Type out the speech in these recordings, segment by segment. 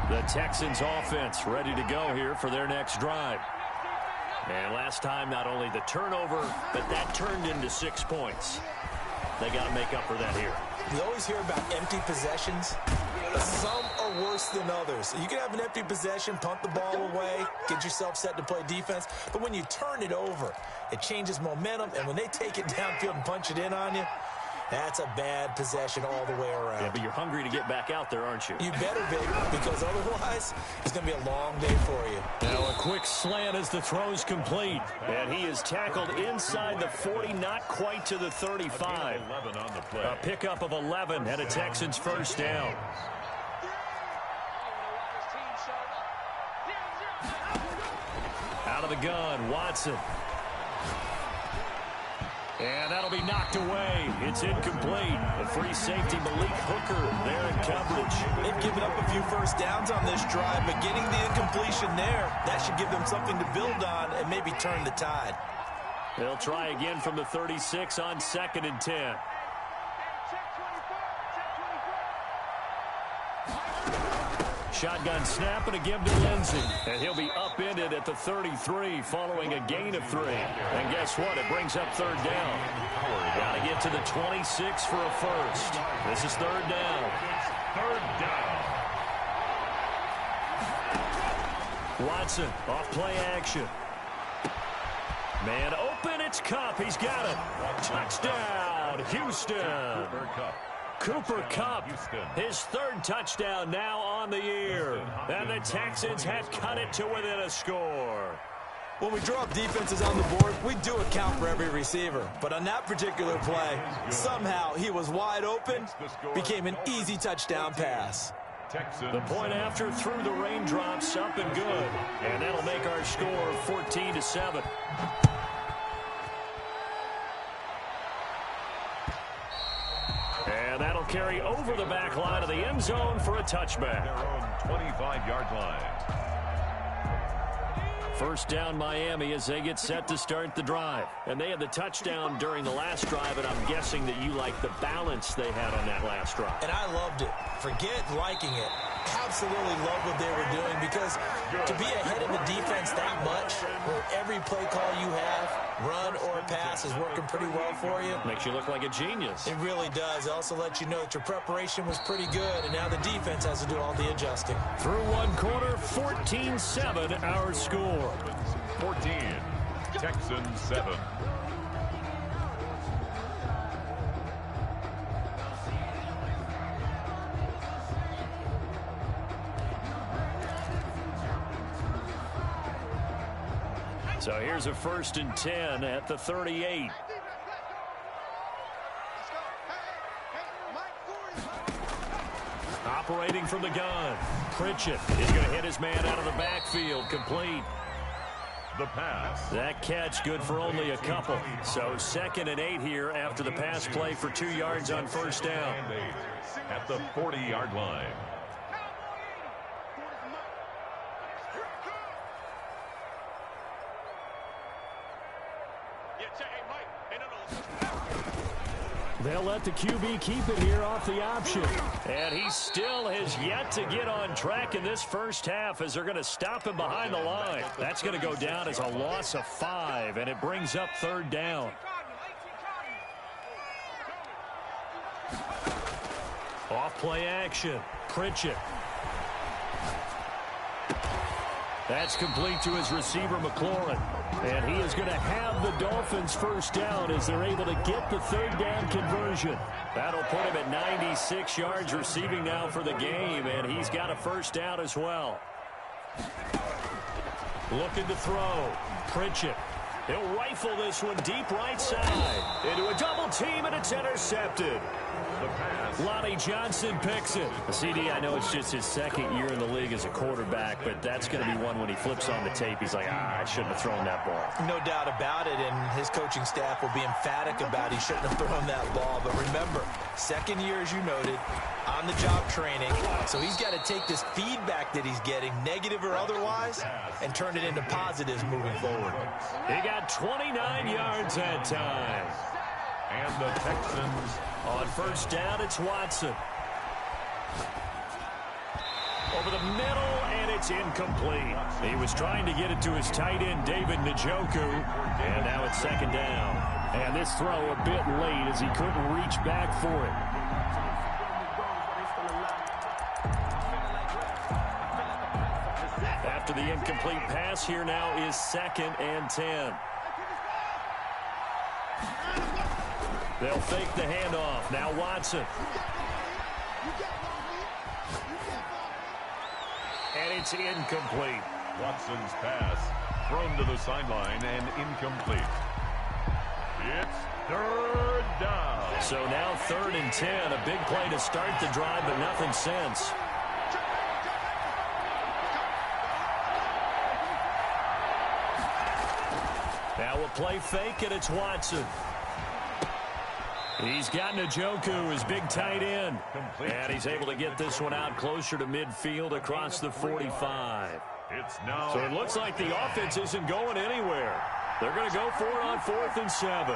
The Texans offense ready to go here for their next drive. And last time, not only the turnover, but that turned into 6 points. They got to make up for that here. You always hear about empty possessions. Some are worse than others. You can have an empty possession, punt the ball away, get yourself set to play defense. But when you turn it over, it changes momentum. And when they take it downfield and punch it in on you, that's a bad possession all the way around. Yeah, but you're hungry to get back out there, aren't you? You better be, because otherwise it's going to be a long day for you. Now a quick slant as the throw's complete. And he is tackled inside the 40, not quite to the 35. A pickup of 11 and a Texans first down. Out of the gun, Watson. And that'll be knocked away. It's incomplete. The free safety, Malik Hooker, there in coverage. They've given up a few first downs on this drive, but getting the incompletion there, that should give them something to build on and maybe turn the tide. They'll try again from the 36 on 2nd and 10. Shotgun snap and a give to Lindsey. And he'll be upended at the 33 following a gain of 3. And guess what? It brings up 3rd down. Got to get to the 26 for a first. This is 3rd down. 3rd down. Watson off play action. Man open, it's Kupp. He's got it. Touchdown, Houston. Cooper Kupp, his 3rd touchdown now on the year. And the Texans have cut it to within a score. When we draw up defenses on the board, we do account for every receiver. But on that particular play, somehow he was wide open, became an easy touchdown pass. The point after threw the raindrops up and good. And that'll make our score 14-7. And that'll carry over the back line of the end zone for a touchback. Their own 25-yard line. First down Miami as they get set to start the drive. And they had the touchdown during the last drive, and I'm guessing that you like the balance they had on that last drive. And I loved it. Forget liking it. Absolutely love what they were doing, because to be ahead of the defense that much, where every play call you have, run or pass, is working pretty well for you. Makes you look like a genius. It really does. It also lets you know that your preparation was pretty good, and now the defense has to do all the adjusting. Through one quarter, 14-7 our score. 14, Texans 7. So here's a 1st and 10 at the 38. Operating from the gun. Pritchett is going to hit his man out of the backfield. Complete. The pass. That catch good for only a couple. So 2nd and 8 here after the pass play for 2 yards on first down. At the 40-yard line. They'll let the QB keep it here off the option. And he still has yet to get on track in this first half as they're going to stop him behind the line. That's going to go down as a loss of 5, and it brings up 3rd down. Off play action. Pritchett. That's complete to his receiver, McLaurin. And he is going to have the Dolphins first down as they're able to get the 3rd down conversion. That'll put him at 96 yards receiving now for the game, and he's got a first down as well. Looking to throw. Pritchett. He'll rifle this one deep right side. Into a double team, and it's intercepted. Lonnie Johnson picks it. CD, I know it's just his 2nd year in the league as a quarterback, but that's going to be one when he flips on the tape. He's like, I shouldn't have thrown that ball. No doubt about it, and his coaching staff will be emphatic about he shouldn't have thrown that ball. But remember, 2nd year, as you noted, on-the-job training. So he's got to take this feedback that he's getting, negative or otherwise, and turn it into positives moving forward. He got 29 yards that time. And the Texans on first down, it's Watson. Over the middle, it's incomplete. He was trying to get it to his tight end, David Njoku, and now it's second down. And this throw a bit late as he couldn't reach back for it. After the incomplete pass, here now is 2nd and 10. They'll fake the handoff. Now Watson. And it's incomplete. Watson's pass thrown to the sideline and incomplete. It's 3rd down. So now 3rd and 10. A big play to start the drive, but nothing since. Now a play fake, and it's Watson. He's got Njoku, his big tight end. And he's able to get this one out closer to midfield across the 45. It's now. So it looks like the offense isn't going anywhere. They're going to go for it on 4th and 7.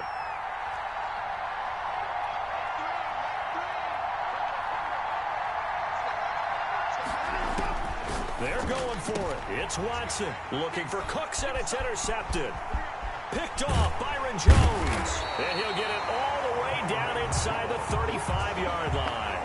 They're going for it. It's Watson looking for Cooks, and it's intercepted. Picked off Byron Jones. And he'll get it all the way down inside the 35-yard line.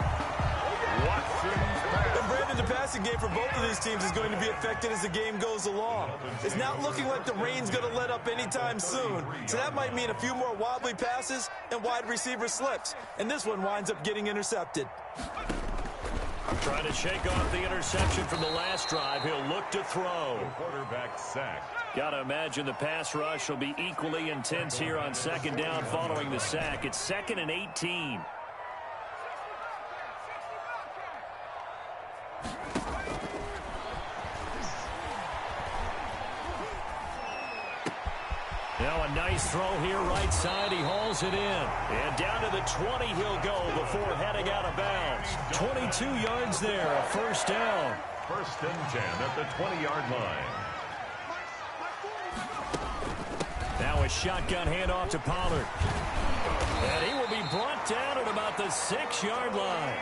And Brandon, the passing game for both of these teams is going to be affected as the game goes along. It's not looking like the rain's going to let up anytime soon. So that might mean a few more wobbly passes and wide receiver slips. And this one winds up getting intercepted. Trying to shake off the interception from the last drive. He'll look to throw. Quarterback sack. Got to imagine the pass rush will be equally intense here on 2nd down following the sack. It's 2nd and 18. Now a nice throw here right side. He hauls it in. And down to the 20 he'll go before heading out of bounds. 22 yards there, a 1st down. 1st and 10 at the 20-yard line. Now a shotgun handoff to Pollard. And he will be brought down at about the 6-yard line.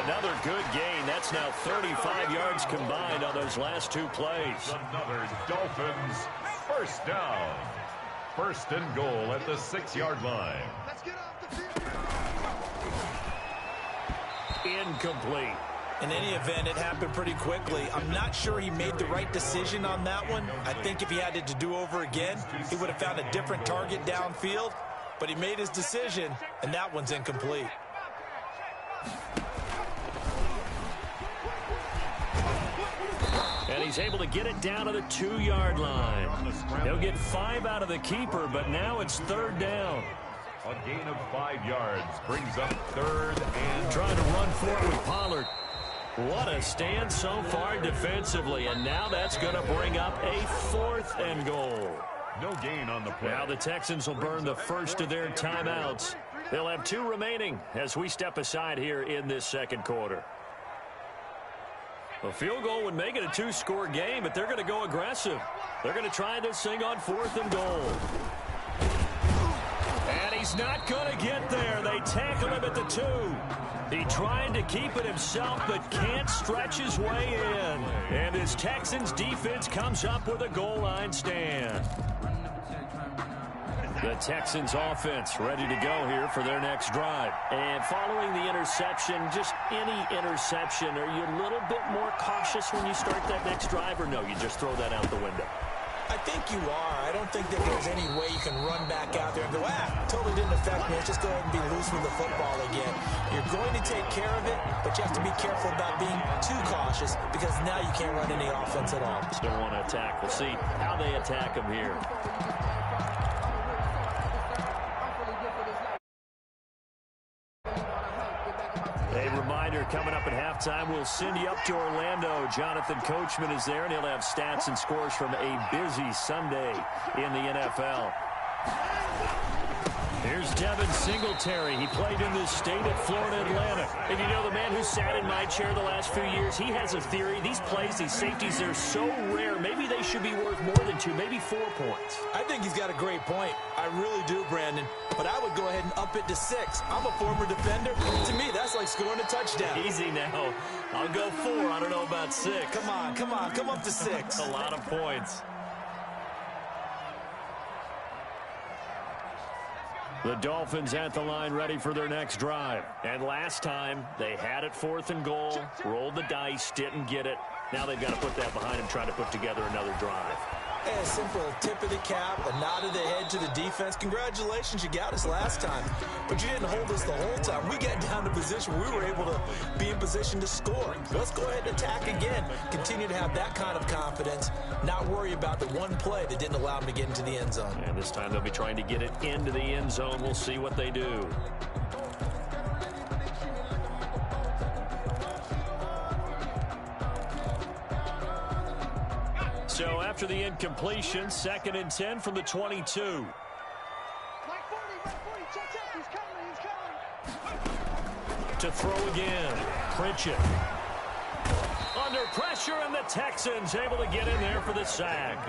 Another good gain. That's now 35 yards combined on those last 2 plays. Another Dolphins 1st down. 1st and goal at the 6-yard line. Incomplete. In any event, it happened pretty quickly. I'm not sure he made the right decision on that one. I think if he had it to do over again, he would have found a different target downfield. But he made his decision, and that one's incomplete. And he's able to get it down to the 2-yard line. He'll get 5 out of the keeper, but now it's 3rd down. A gain of 5 yards brings up 3rd and... Trying to run for it with Pollard. What a stand so far defensively, and now that's going to bring up a 4th and goal. No gain on the play. Now the Texans will burn the first of their timeouts. They'll have 2 remaining as we step aside here in this 2nd quarter. A field goal would make it a 2-score game, but they're going to go aggressive. They're going to try this thing on 4th and goal. And he's not going to get there. They tackle him at the 2. He tried to keep it himself, but can't stretch his way in. And his Texans defense comes up with a goal line stand. The Texans offense ready to go here for their next drive. And following the interception, just any interception, are you a little bit more cautious when you start that next drive, or no, you just throw that out the window? I think you are. I don't think that there's any way you can run back out there and go, totally didn't affect me. Let's just go ahead and be loose with the football again. You're going to take care of it, but you have to be careful about being too cautious because now you can't run any offense at all. Just don't want to attack. We'll see how they attack him here. A reminder, coming up at halftime, we'll send you up to Orlando. Jonathan Coachman is there, and he'll have stats and scores from a busy Sunday in the NFL. Here's Devin Singletary. He played in this state at Florida Atlantic. And you know, the man who sat in my chair the last few years, he has a theory. These plays, these safeties, they're so rare. Maybe they should be worth more than 2, maybe 4 points. I think he's got a great point. I really do, Brandon. But I would go ahead and up it to 6. I'm a former defender. To me, that's like scoring a touchdown. Easy now. I'll go 4. I don't know about 6. Come on. Come up to 6. A lot of points. The Dolphins at the line ready for their next drive. And last time, they had it 4th and goal, rolled the dice, didn't get it. Now they've got to put that behind and try to put together another drive. A simple tip of the cap, a nod of the head to the defense. Congratulations, you got us last time. But you didn't hold us the whole time. We got down to position where we were able to be in position to score. Let's go ahead and attack again. Continue to have that kind of confidence. Not worry about the one play that didn't allow them to get into the end zone. And this time they'll be trying to get it into the end zone. We'll see what they do. So after the incompletion, 2nd and 10 from the 22. To throw again. Pritchett. Under pressure, and the Texans able to get in there for the sack.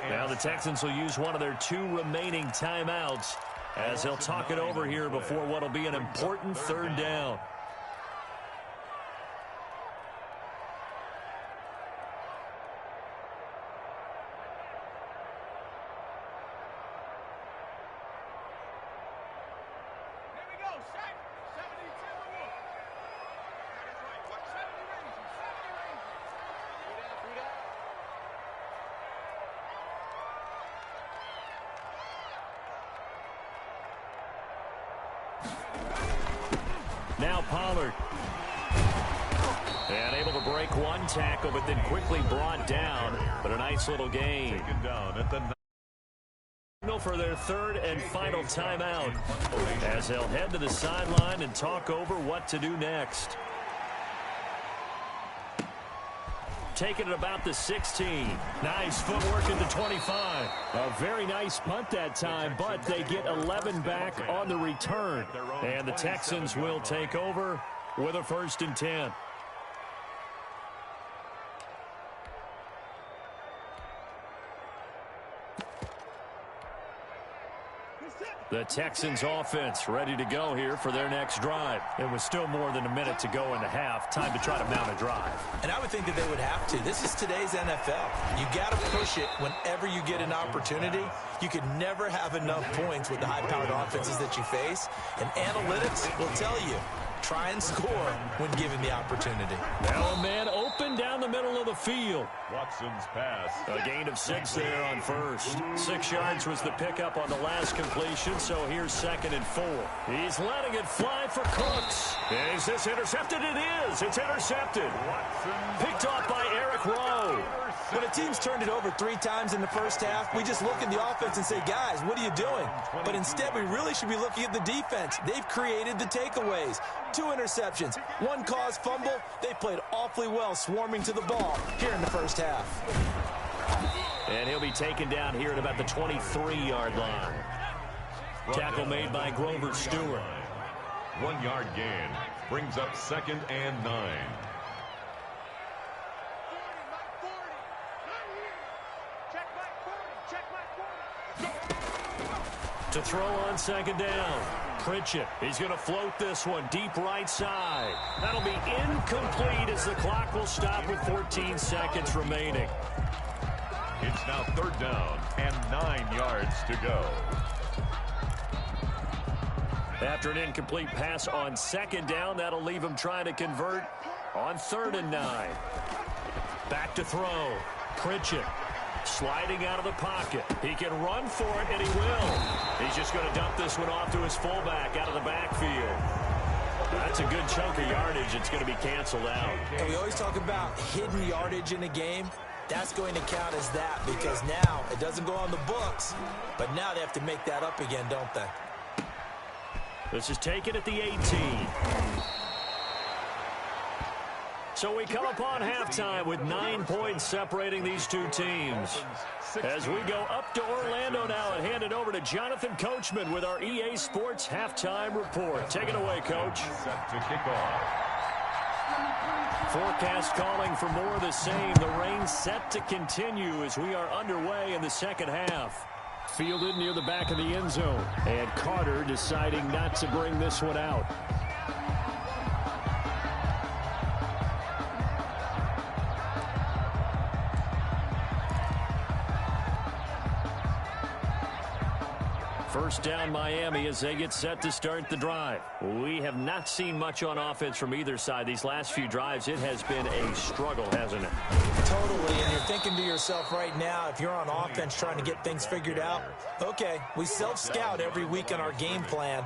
Now the Texans will use one of their 2 remaining timeouts as they'll talk it over here before what will be an important 3rd down. Now Pollard. And able to break one tackle, but then quickly brought down. But a nice little gain. Taken down at the For their 3rd and final timeout as they'll head to the sideline and talk over what to do next. Taking it about the 16. Nice footwork at the 25. A very nice punt that time, but they get 11 back on the return. And the Texans will take over with a 1st and 10. The Texans offense ready to go here for their next drive. It was still more than a minute to go in the half. Time to try to mount a drive. And I would think that they would have to. This is today's NFL. You got to push it whenever you get an opportunity. You could never have enough points with the high-powered offenses that you face. And analytics will tell you, try and score when given the opportunity. Now a man open down the middle of the field. Watson's pass. A gain of 6 there on 1st. 6 yards was the pickup on the last completion, so here's 2nd and 4. He's letting it fly for Cooks. And is this intercepted? It is. It's intercepted. Picked off by Eric Rowe. When a team's turned it over 3 times in the first half, we just look at the offense and say, guys, what are you doing? But instead, we really should be looking at the defense. They've created the takeaways. 2 interceptions, 1 caused fumble. They played awfully well swarming to the ball here in the first half. And he'll be taken down here at about the 23-yard line. Tackle made by Grover Stewart. 1-yard gain brings up 2nd and 9. To throw on 2nd down. Pritchett. He's going to float this one deep right side. That'll be incomplete as the clock will stop with 14 seconds remaining. It's now 3rd down and 9 yards to go. After an incomplete pass on 2nd down, that'll leave him trying to convert on 3rd and 9. Back to throw. Pritchett. Sliding out of the pocket. He can run for it, and he will. He's just going to dump this one off to his fullback out of the backfield. That's a good chunk of yardage. It's going to be canceled out. And we always talk about hidden yardage in a game. That's going to count as that because now it doesn't go on the books, but now they have to make that up again, don't they? This is taken at the 18. So we come upon halftime with 9 points separating these two teams. As we go up to Orlando now and hand it over to Jonathan Coachman with our EA Sports Halftime Report. Take it away, Coach. Set to kick off. Forecast calling for more of the same. The rain set to continue as we are underway in the second half. Fielded near the back of the end zone. And Carter deciding not to bring this one out. First down Miami as they get set to start the drive. We have not seen much on offense from either side. These last few drives, it has been a struggle, hasn't it? Totally, and you're thinking to yourself right now, if you're on offense trying to get things figured out, okay, we self-scout every week on our game plan.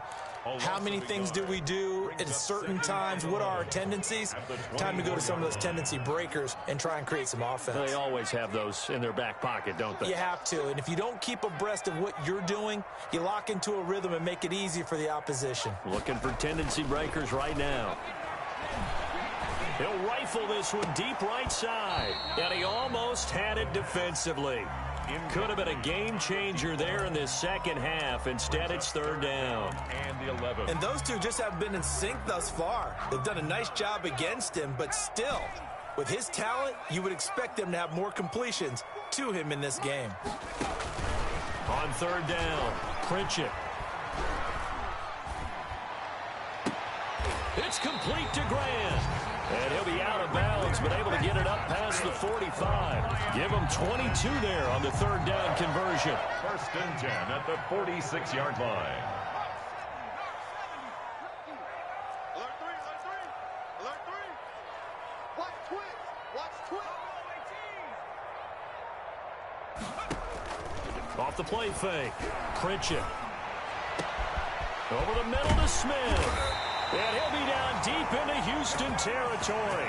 How many things do we do at certain times? What are our tendencies? Time to go to some of those tendency breakers and try and create some offense. They always have those in their back pocket, don't they? You have to, and if you don't keep abreast of what you're doing, you lock into a rhythm and make it easy for the opposition. Looking for tendency breakers right now. He'll rifle this one deep right side, and he almost had it defensively. Could have been a game changer there in this second half. Instead, it's third down. And the 11. And those two just haven't been in sync thus far. They've done a nice job against him, but still, with his talent, you would expect them to have more completions to him in this game. On third down, Pritchett. It's complete to Grant. And he'll be out of bounds, but able to get it up past the 45. Give him 22 there on the third down conversion. First and 10 at the 46-yard line. Alert three. Alert three. Watch twitch. Watch twitch. Off the play fake. Pritchett. Over the middle to Smith. And he'll be down deep into Houston territory.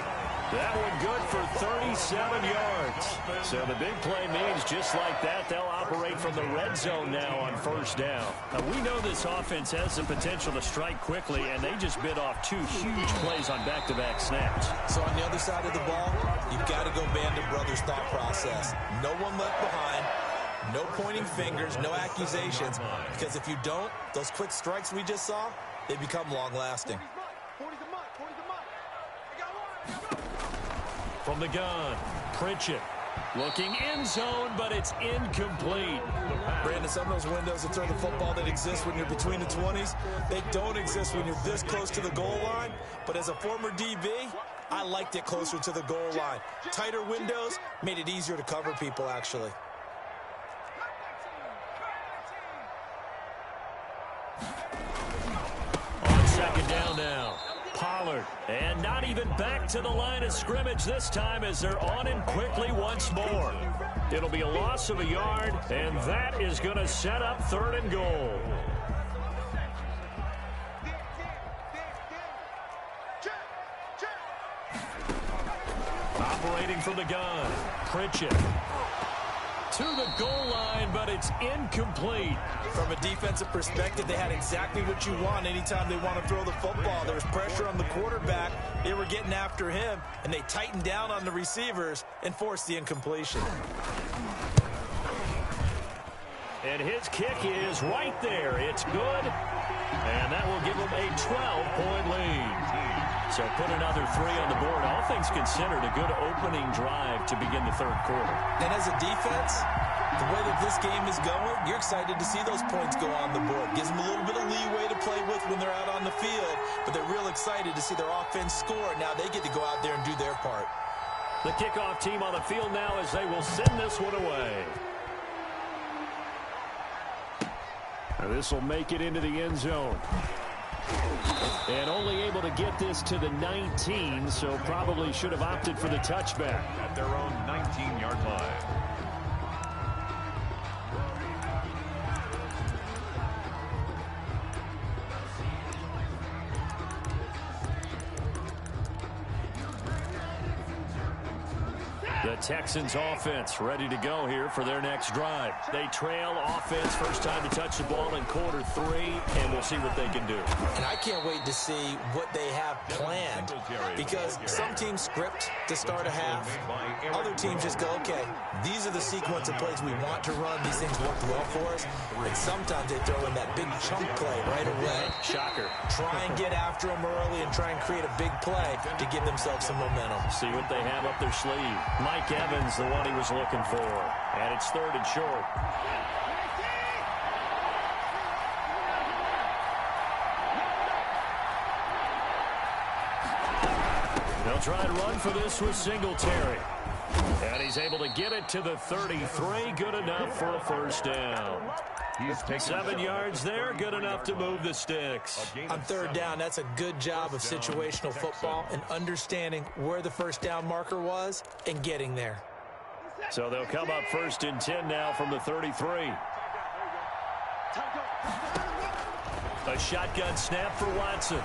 That one good for 37 yards. So the big play means just like that, they'll operate from the red zone now on first down. Now, we know this offense has the potential to strike quickly, and they just bit off 2 huge plays on back-to-back snaps. So on the other side of the ball, you've got to go Band of Brothers thought process. No one left behind. No pointing fingers, no accusations. Because if you don't, those quick strikes we just saw, they become long-lasting. From the gun, Pritchett looking end zone, but it's incomplete. Brandon, some of those windows to throw the football that exist when you're between the 20s, they don't exist when you're this close to the goal line. But as a former DB, I liked it closer to the goal line. Tighter windows made it easier to cover people, actually. Second down now. Pollard. And not even back to the line of scrimmage this time as they're on him quickly once more. It'll be a loss of a yard, and that is going to set up third and goal. Operating from the gun. Pritchett. To the goal line, but it's incomplete. From a defensive perspective, they had exactly what you want anytime they want to throw the football. There was pressure on the quarterback. They were getting after him, and they tightened down on the receivers and forced the incompletion. And his kick is right there. It's good, and that will give them a 12-point lead. So put another 3 on the board. All things considered, a good opening drive to begin the third quarter. And as a defense, the way that this game is going, you're excited to see those points go on the board. Gives them a little bit of leeway to play with when they're out on the field, but they're real excited to see their offense score. Now they get to go out there and do their part. The kickoff team on the field now as they will send this one away. Now this will make it into the end zone. And only able to get this to the 19, so probably should have opted for the touchback. At their own 19-yard line. The Texans offense ready to go here for their next drive. They trail offense, first time to touch the ball in quarter 3, and we'll see what they can do. And I can't wait to see what they have planned, because some teams script to start a half. Other teams just go, okay, these are the sequence of plays we want to run. These things worked well for us. And sometimes they throw in that big chunk play right away. Shocker. Try and get after them early and try and create a big play to give themselves some momentum. See what they have up their sleeve. Mike Evans, the one he was looking for. And it's 3rd and short. They'll try to run for this with Singletary. And he's able to get it to the 33. Good enough for a first down. 7 yards there, good enough to move the sticks. On 3rd down, that's a good job of situational football and understanding where the first down marker was and getting there. So they'll come up 1st and 10 now from the 33. A shotgun snap for Watson.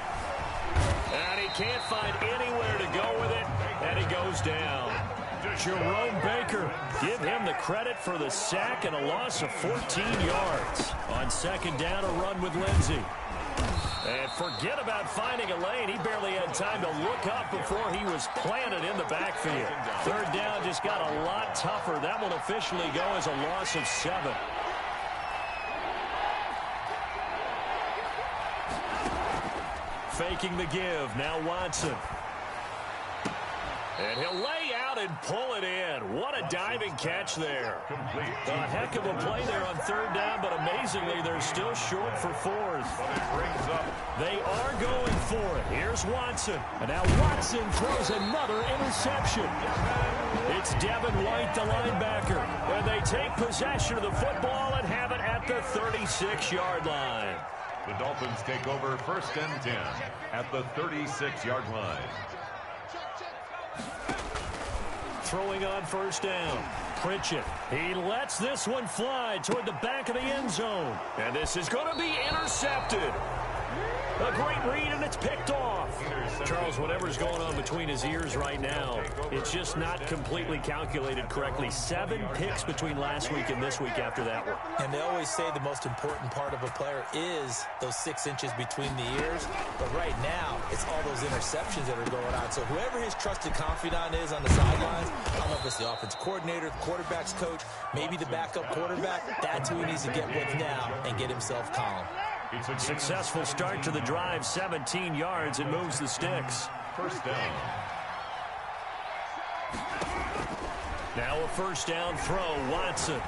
And he can't find anywhere to go with it, and he goes down. Jerome Baker, give him the credit for the sack and a loss of 14 yards. On 2nd down, a run with Lindsey. And forget about finding a lane. He barely had time to look up before he was planted in the backfield. 3rd down just got a lot tougher. That will officially go as a loss of 7. Faking the give. Now Watson. And he'll lay out and pull it in. What a diving catch there. A heck of a play there on 3rd down, but amazingly, they're still short for 4th. They are going for it. Here's Watson. And now Watson throws another interception. It's Devin White, the linebacker. And they take possession of the football and have it at the 36-yard line. The Dolphins take over 1st and 10 at the 36-yard line. Throwing on 1st down. Pritchett. He lets this one fly toward the back of the end zone. And this is going to be intercepted. A great read, and it's picked off. Charles, whatever's going on between his ears right now, it's just not completely calculated correctly. 7 picks between last week and this week after that one. And they always say the most important part of a player is those 6 inches between the ears. But right now, it's all those interceptions that are going on. So whoever his trusted confidant is on the sidelines, I don't know if it's the offense coordinator, the quarterback's coach, maybe the backup quarterback, that's who he needs to get with now and get himself calm. It's a successful start to the drive, 17 yards, and moves the sticks. 1st down. Now a 1st down throw, Watson.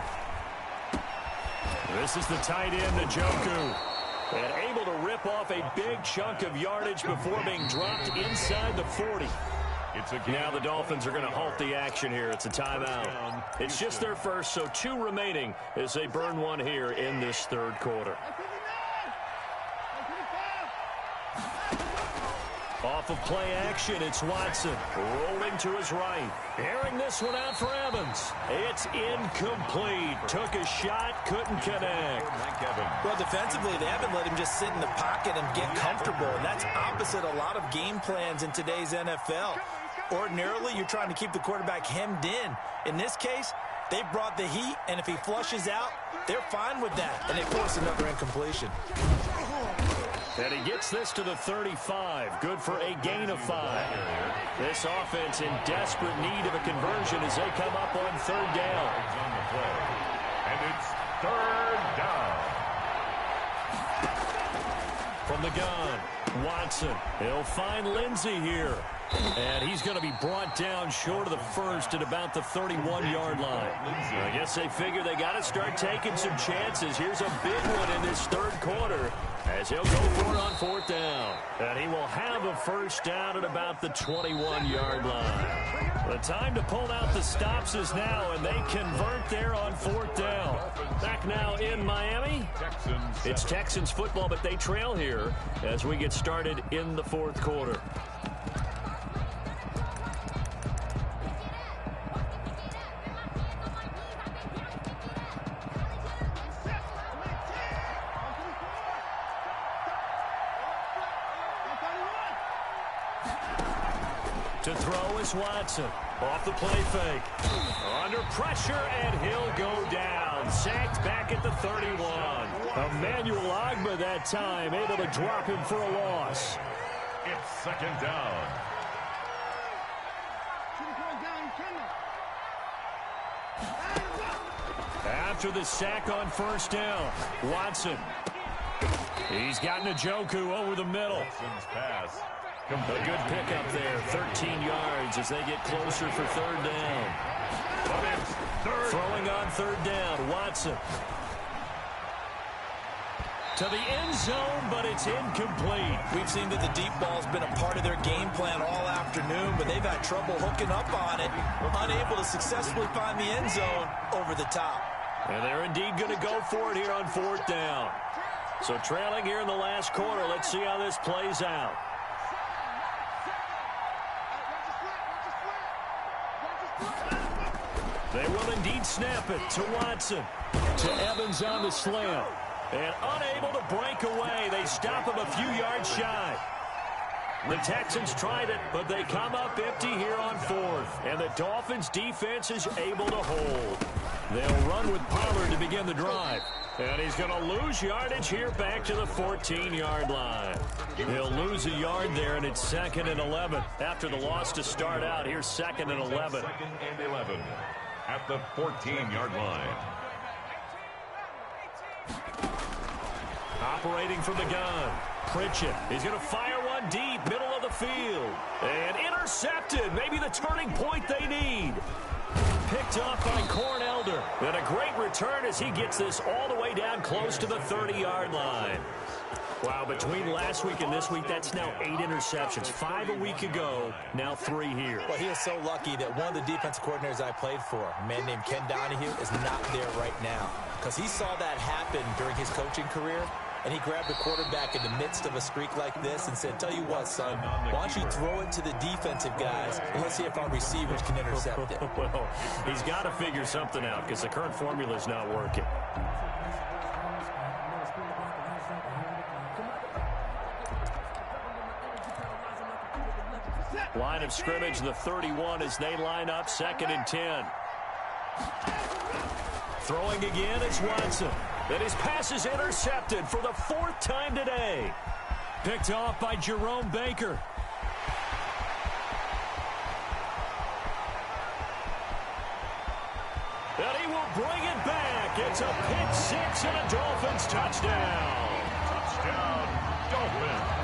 This is the tight end, Njoku. And able to rip off a big chunk of yardage before being dropped inside the 40. Now the Dolphins are going to halt the action here. It's a timeout. It's just their first, so 2 remaining as they burn one here in this 3rd quarter. Off of play action, it's Watson rolling to his right. Airing this one out for Evans. It's incomplete. Took a shot, couldn't connect. Well, defensively, they haven't let him just sit in the pocket and get comfortable. And that's opposite a lot of game plans in today's NFL. Ordinarily, you're trying to keep the quarterback hemmed in. In this case, they brought the heat, and if he flushes out, they're fine with that. And they force another incompletion. And he gets this to the 35. Good for a gain of 5. This offense in desperate need of a conversion as they come up on 3rd down. And it's 3rd down. From the gun, Watson. He'll find Lindsey here. And he's going to be brought down short of the 1st at about the 31-yard line. I guess they figure they got to start taking some chances. Here's a big one in this 3rd quarter as he'll go for it on 4th down. And he will have a 1st down at about the 21-yard line. The time to pull out the stops is now, and they convert there on 4th down. Back now in Miami. It's Texans football, but they trail here as we get started in the 4th quarter. To throw is Watson. Off the play fake. Under pressure, and he'll go down. Sacked back at the 31. Emmanuel Ogbah that time, able to drop him for a loss. It's second down. After the sack on first down, Watson. He's got Njoku over the middle. Watson's pass. A good pickup there, 13 yards as they get closer for third down. Throwing on third down, Watson. To the end zone, but it's incomplete. We've seen that the deep ball's been a part of their game plan all afternoon, but they've had trouble hooking up on it, unable to successfully find the end zone over the top. And they're indeed going to go for it here on fourth down. So trailing here in the last quarter, let's see how this plays out. They will indeed snap it to Watson. To Evans on the slant. And unable to break away. They stop him a few yards shy. The Texans tried it, but they come up empty here on fourth. And the Dolphins' defense is able to hold. They'll run with Pollard to begin the drive. And he's going to lose yardage here back to the 14-yard line. He'll lose a yard there, and it's 2nd and 11. After the loss to start out, here's 2nd and 11. 2nd and 11 at the 14-yard line. Operating from the gun. Pritchett. He's going to fire one deep, middle of the field. And intercepted. Maybe the turning point they need. Picked off by Corn Elder. And a great return as he gets this all the way down close to the 30-yard line. Wow, between last week and this week, that's now 8 interceptions. 5 a week ago, now 3 here. Well, he is so lucky that one of the defensive coordinators I played for, a man named Ken Donahue, is not there right now. Because he saw that happen during his coaching career, and he grabbed the quarterback in the midst of a streak like this and said, tell you what, son, why don't you throw it to the defensive guys, and let's see if our receivers can intercept it. Well, he's got to figure something out because the current formula is not working. Line of scrimmage, the 31 as they line up, 2nd and 10. Throwing again, it's Watson. And his pass is intercepted for the 4th time today. Picked off by Jerome Baker. And he will bring it back. It's a pick six and a Dolphins touchdown. Touchdown, Dolphins.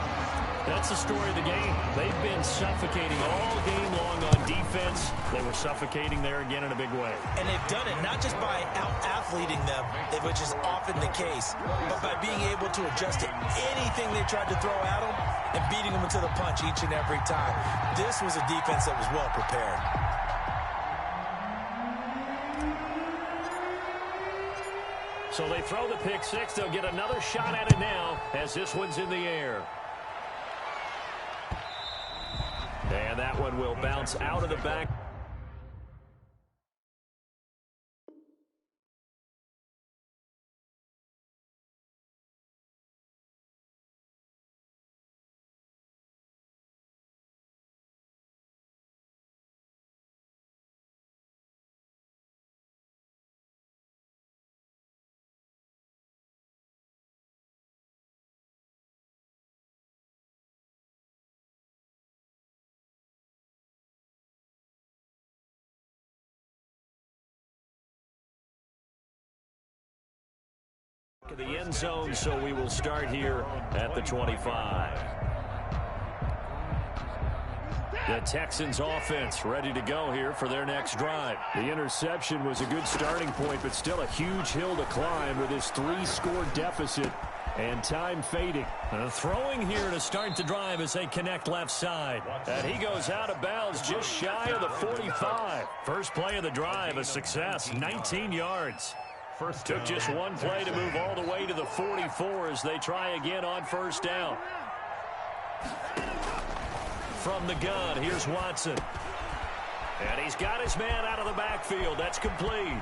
That's the story of the game. They've been suffocating all game long on defense. They were suffocating there again in a big way. And they've done it not just by out-athleting them, which is often the case, but by being able to adjust to anything they tried to throw at them and beating them into the punch each and every time. This was a defense that was well prepared. So they throw the pick six. They'll get another shot at it now as this one's in the air. And that one will bounce out of the back. The end zone, so we will start here at the 25. The Texans offense ready to go here for their next drive. The interception was a good starting point, but still a huge hill to climb with this 3-score deficit and time fading. Throwing here to start the drive as they connect left side. And he goes out of bounds just shy of the 45. First play of the drive, a success, 19 yards. Took just one play to move all the way to the 44 as they try again on first down. From the gun, here's Watson. And he's got his man out of the backfield. That's complete.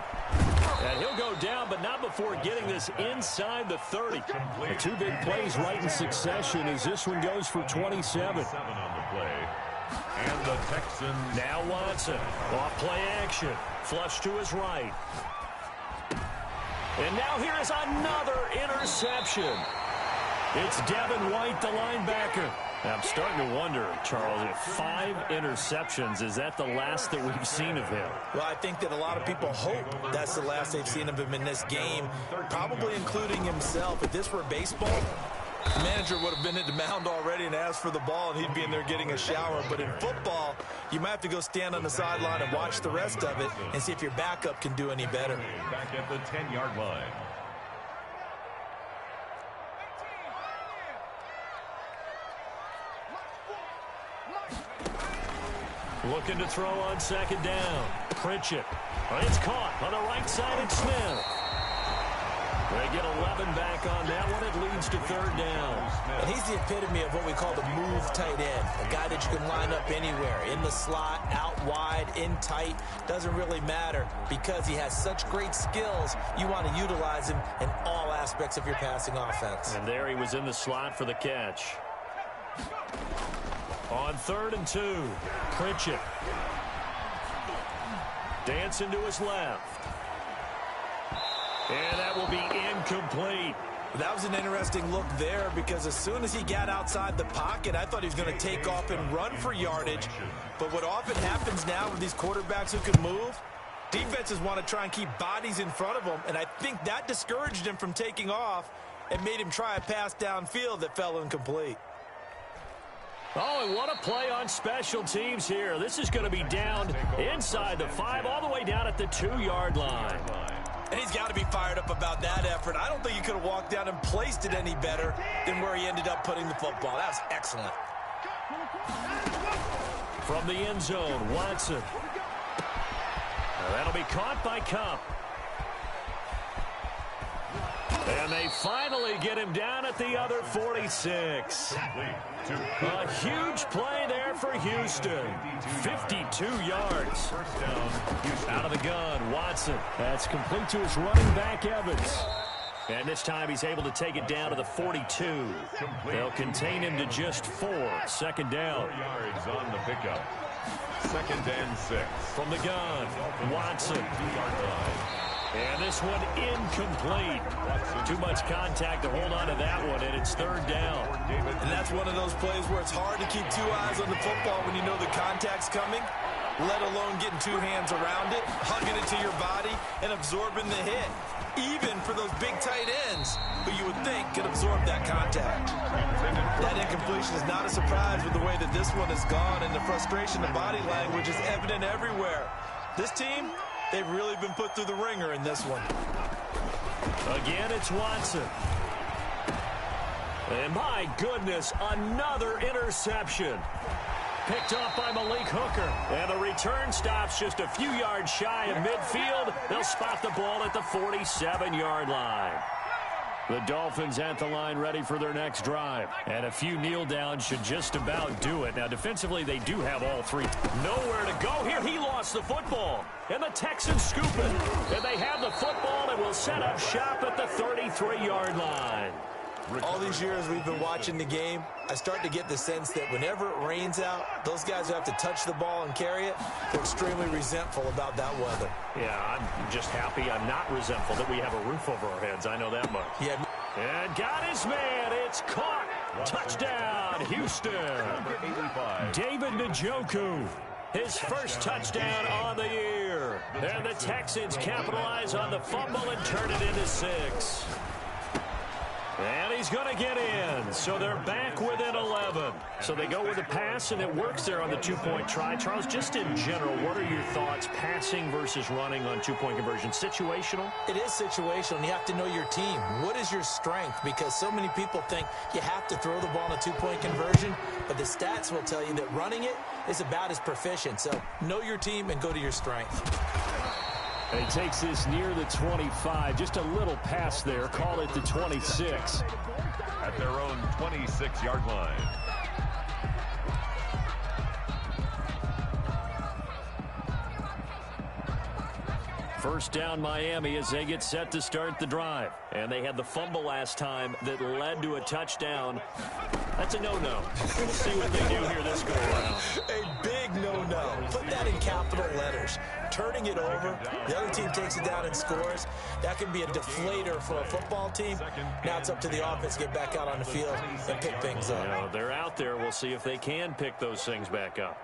And he'll go down, but not before getting this inside the 30. The 2 big plays right in succession as this one goes for 27. On the play. And the Texans. Now Watson. Off play action. Flush to his right. And now here is another interception. It's Devin White, the linebacker. I'm starting to wonder, Charles, if 5 interceptions, is that the last that we've seen of him? Well, I think that a lot of people hope that's the last they've seen of him in this game, probably including himself. If this were baseball, the manager would have been at the mound already and asked for the ball, and he'd be in there getting a shower. But in football, you might have to go stand on the sideline and watch the rest of it and see if your backup can do any better. Back at the 10-yard line. Looking to throw on second down. Pritchett. It's caught on the right side. It's Smith. They get 11 back on that one. It leads to third down. And he's the epitome of what we call the move tight end. A guy that you can line up anywhere. In the slot, out wide, in tight. Doesn't really matter because he has such great skills. You want to utilize him in all aspects of your passing offense. And there he was in the slot for the catch. On 3rd and 2, Pritchett. Dancing to his left. And that will be incomplete. That was an interesting look there because as soon as he got outside the pocket, I thought he was going to take off and run for yardage. But what often happens now with these quarterbacks who can move, defenses want to try and keep bodies in front of them, and I think that discouraged him from taking off and made him try a pass downfield that fell incomplete. Oh, and what a play on special teams here. This is going to be down inside the 5, all the way down at the 2-yard line. And he's got to be fired up about that effort. I don't think he could have walked down and placed it any better than where he ended up putting the football. That was excellent. From the end zone, Watson. That'll be caught by Kupp. And they finally get him down at the other 46. A huge play there for Houston. 52 yards. Out of the gun, Watson. That's complete to his running back, Evans. And this time he's able to take it down to the 42. They'll contain him to just 4. Second down. 4 yards on the pickup. 2nd and 6. From the gun, Watson. And this one incomplete. Too much contact to hold on to that one, and it's 3rd down. And that's one of those plays where it's hard to keep 2 eyes on the football when you know the contact's coming, let alone getting 2 hands around it, hugging it to your body, and absorbing the hit. Even for those big tight ends who you would think could absorb that contact. That incompletion is not a surprise with the way that this one has gone, and the frustration, the body language is evident everywhere. This team, they've really been put through the ringer in this one. Again, it's Watson. And my goodness, another interception. Picked off by Malik Hooker. And the return stops just a few yards shy of midfield. They'll spot the ball at the 47-yard line. The Dolphins at the line ready for their next drive. And a few kneel downs should just about do it. Now, defensively, they do have all 3. Nowhere to go here. He lost the football. And the Texans scoop it. And they have the football and will set up shop at the 33-yard line. All these years we've been watching the game, I start to get the sense that whenever it rains out, those guys who have to touch the ball and carry it, they're extremely resentful about that weather. Yeah, I'm just happy I'm not resentful that we have a roof over our heads. I know that much. Yeah. And got his man. It's caught. Touchdown, Houston. David Njoku. His first touchdown on the year. And the Texans capitalize on the fumble and turn it into 6. And he's going to get in. So they're back within 11. So they go with a pass, and it works there on the 2-point try. Charles, just in general, what are your thoughts, passing versus running on 2-point conversion? Situational? It is situational, and you have to know your team. What is your strength? Because so many people think you have to throw the ball in a 2-point conversion, but the stats will tell you that running it is about as proficient. So know your team and go to your strength. And he takes this near the 25. Just a little pass there. Call it the 26. At their own 26-yard line. First down Miami as they get set to start the drive. And they had the fumble last time that led to a touchdown. That's a no-no. We'll see what they do here this go-around. A big no-no. Put that in capital letters. Turning it over, the other team takes it down and scores. That can be a deflator for a football team. Now it's up to the offense to get back out on the field and pick things up. You know, they're out there. We'll see if they can pick those things back up.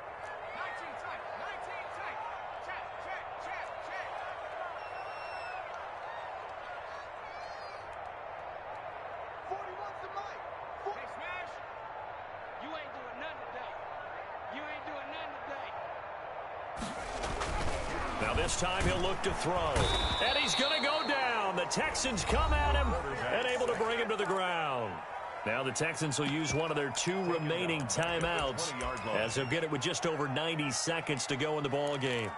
Now this time he'll look to throw. And he's going to go down. The Texans come at him and able to bring him to the ground. Now the Texans will use one of their 2 remaining timeouts as they'll get it with just over 90 seconds to go in the ball game.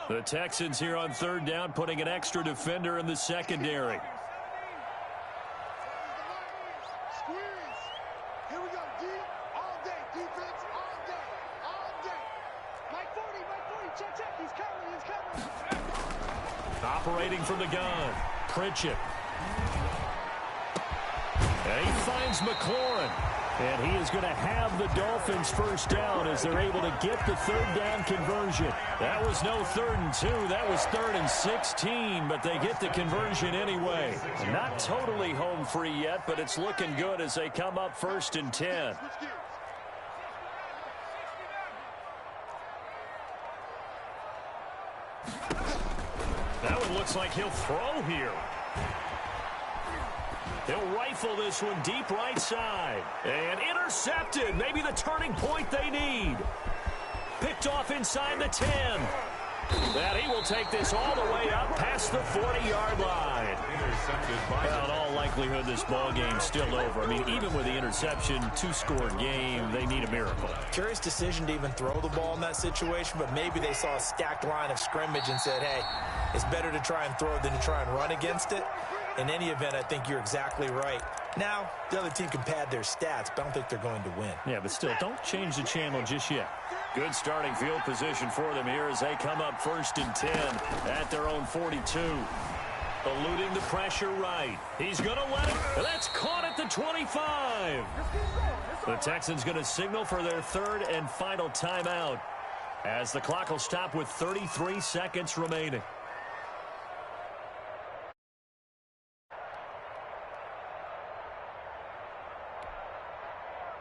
The Texans here on 3rd down putting an extra defender in the secondary. Operating from the gun, Pritchett. And he finds McLaurin. And he is going to have the Dolphins first down as they're able to get the 3rd down conversion. That was no 3rd and 2. That was 3rd and 16, but they get the conversion anyway. Not totally home free yet, but it's looking good as they come up 1st and 10. That one looks like he'll throw here. He'll rifle this one deep right side. And intercepted. Maybe the turning point they need. Picked off inside the 10. That he will take this all the way up past the 40-yard line. Well, in all likelihood, this ball game's still over. I mean, even with the interception, 2-score game, they need a miracle. Curious decision to even throw the ball in that situation, but maybe they saw a stacked line of scrimmage and said, hey, it's better to try and throw than to try and run against it. In any event, I think you're exactly right. Now, the other team can pad their stats, but I don't think they're going to win. Yeah, but still, don't change the channel just yet. Good starting field position for them here as they come up 1st and 10 at their own 42. Eluding the pressure right. He's going to let it. That's caught at the 25. The Texans going to signal for their 3rd and final timeout as the clock will stop with 33 seconds remaining.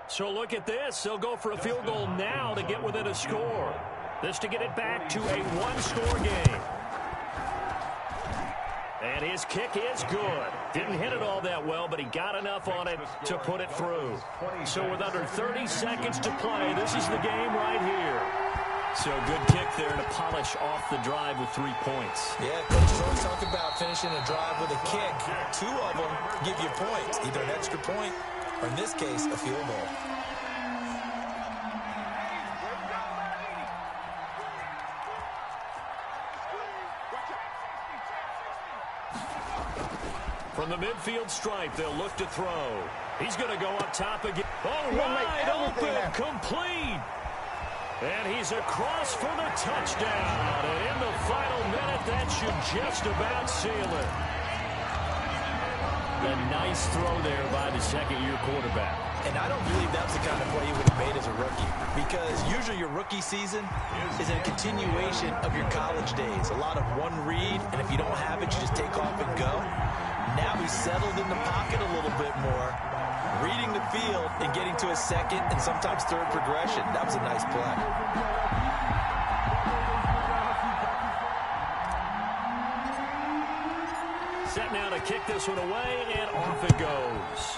So look at this. They'll go for a field goal now to get within a score. This to get it back to a 1-score game. And his kick is good. Didn't hit it all that well, but he got enough on it to put it through. So with under 30 seconds to play, this is the game right here. So good kick there to polish off the drive with 3 points. Yeah, coaches always talk about finishing a drive with a kick. 2 of them give you points, either an extra point or, in this case, a field goal. From the midfield stripe, they'll look to throw. He's going to go up top again. Oh, wide open, complete. And he's across for the touchdown. And in the final minute, that should just about seal it. A nice throw there by the second-year quarterback. And I don't believe that's the kind of play he would have made as a rookie, because usually your rookie season is a continuation of your college days. A lot of one read, and if you don't have it, you just take off and go. Now he's settled in the pocket a little bit more, reading the field and getting to a second and sometimes third progression. That was a nice play. Set now to kick this one away, and off it goes.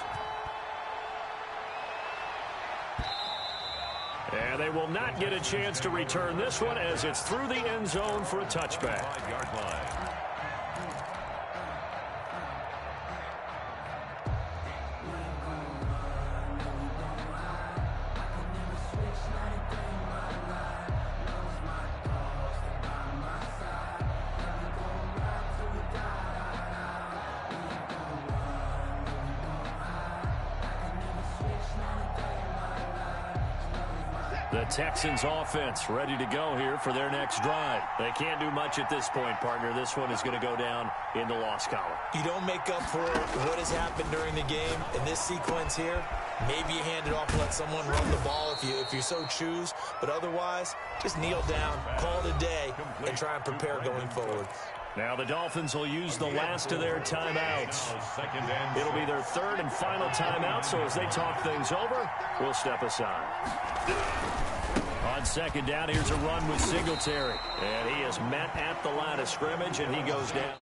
And they will not get a chance to return this one as it's through the end zone for a touchback. 5-yard line. The Texans offense ready to go here for their next drive. They can't do much at this point, partner. This one is going to go down in the loss column. You don't make up for what has happened during the game. In this sequence here, maybe you hand it off and let someone run the ball if you so choose. But otherwise, just kneel down, call it a day, and try and prepare going forward. Now the Dolphins will use the last of their timeouts. It'll be their third and final timeout, so as they talk things over, we'll step aside. On second down, here's a run with Singletary. And he is met at the line of scrimmage, and he goes down.